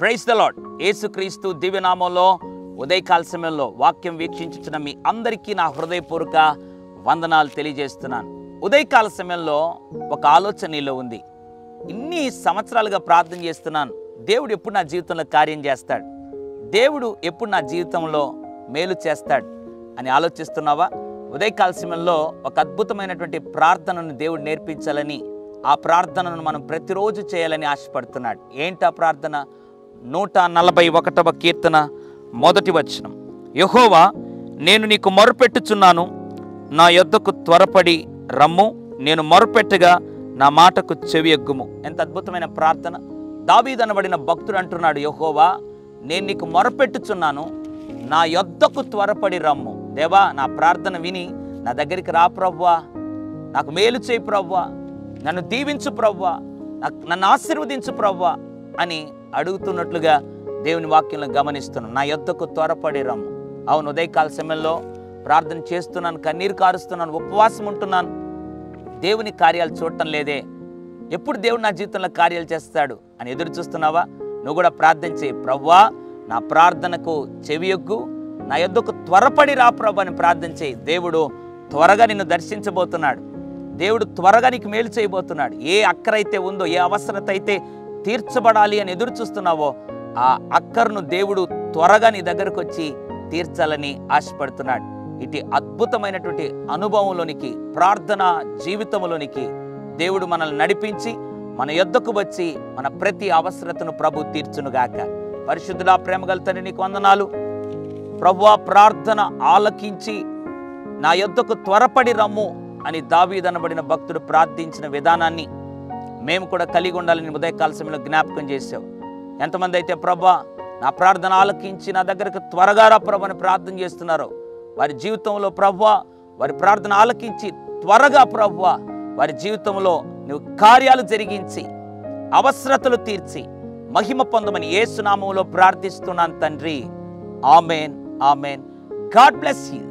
Praise the lord. యేసుక్రీస్తు దివ్యనామంలో ఉదయకాల సమయంలో వాక్యం వీక్షించుచున్న మీ అందరికీ నా హృదయపూర్వక వందనాలు తెలియజేస్తున్నాను. ఉదయకాల సమయంలో ఒక ఆలోచన నీలో ఉంది. ఇన్ని సంవత్సరాలుగా ప్రార్థన చేస్తున్నాను, దేవుడు ఎప్పుడు నా జీవితంలో కార్యం చేస్తాడు, దేవుడు ఎప్పుడు నా జీవితంలో మేలు చేస్తాడు అని ఆలోచిస్తున్నావా? ఉదయకాల సమయంలో ఒక అద్భుతమైనటువంటి ప్రార్థనను దేవుడు నేర్పించాలని, ఆ ప్రార్థనను మనం ప్రతిరోజు చేయాలని ఆశపడుతున్నాడు. ఏంటా ప్రార్థన? 141వ కీర్తన 1వ వచనం. యెహోవా, నేను నీకు మొరపెట్టుచున్నాను, నా యొద్దకు త్వరపడి రమ్ము, నేను మొరపెట్టగా నా మాటకు చెవియొగ్గుము. ఎంత అద్భుతమైన ప్రార్థన! దావీదు అనబడిన భక్తుడు అంటున్నాడు, యెహోవా, నేను నీకు మొరపెట్టుచున్నాను, నా యొద్దకు త్వరపడి రమ్ము. దేవా, నా ప్రార్థన విని నా దగ్గరికి రా ప్రభువా, నాకు మేలు చేయి ప్రభువా, నన్ను దీవించు ప్రభువా, నన్ను ఆశీర్వదించు ప్రభువా అని అడుగుతున్నట్లుగా దేవుని వాక్యంలో గమనిస్తున్నాను. నా యొద్దకు త్వరపడి రమ్ము. అవును, ఉదయకాల సమయంలో ప్రార్థన చేస్తున్నాను, కన్నీరు కారుస్తున్నాను, ఉపవాసం ఉంటున్నాను, దేవుని కార్యాలు చూడటం లేదే, ఎప్పుడు దేవుడు నా జీవితంలో కార్యాలు చేస్తాడు అని ఎదురు చూస్తున్నావా? నువ్వు కూడా ప్రార్థన చేయి. ప్రభువా, నా ప్రార్థనకు చెవియొగ్గు, నా యొద్దకు త్వరపడి రా ప్రభు అని ప్రార్థన చేయి. దేవుడు త్వరగా నిన్ను దర్శించబోతున్నాడు. దేవుడు త్వరగా నీకు మేలు చేయబోతున్నాడు. ఏ అక్కరైతే ఉందో, ఏ అవసరత అయితే తీర్చబడాలి అని ఎదురు చూస్తున్నావో, ఆ అక్కర్ను దేవుడు త్వరగా నీ దగ్గరకు వచ్చి తీర్చాలని ఆశపడుతున్నాడు. ఇటు అద్భుతమైనటువంటి అనుభవంలోనికి, ప్రార్థన జీవితంలోనికి దేవుడు మనల్ని నడిపించి మన యొద్దకు వచ్చి మన ప్రతి అవసరతను ప్రభు తీర్చునుగాక. పరిశుద్ధుడా, ప్రేమగల తండ్రి, నీకు వందనాలు. ప్రభువా, ప్రార్థన ఆలకించి నా యొద్దకు త్వరపడి రమ్ము అని దావీదు అనబడిన భక్తుడు ప్రార్థించిన విధానాన్ని మేము కూడా కలిగి ఉండాలని ఉదయకాల సమయంలో జ్ఞాపకం చేసావు. ఎంతమంది అయితే ప్రభా, నా ప్రార్థన ఆలకించి నా దగ్గరకు త్వరగా రా ప్రభు అని ప్రార్థన చేస్తున్నారో, వారి జీవితంలో ప్రభువా, వారి ప్రార్థన ఆలకించి త్వరగా ప్రభువా వారి జీవితంలో నువ్వు కార్యాలు జరిగించి అవసరతలు తీర్చి మహిమ పొందమని యేసు నామములో ప్రార్థిస్తున్నాను తండ్రి. Amen, amen. God bless you.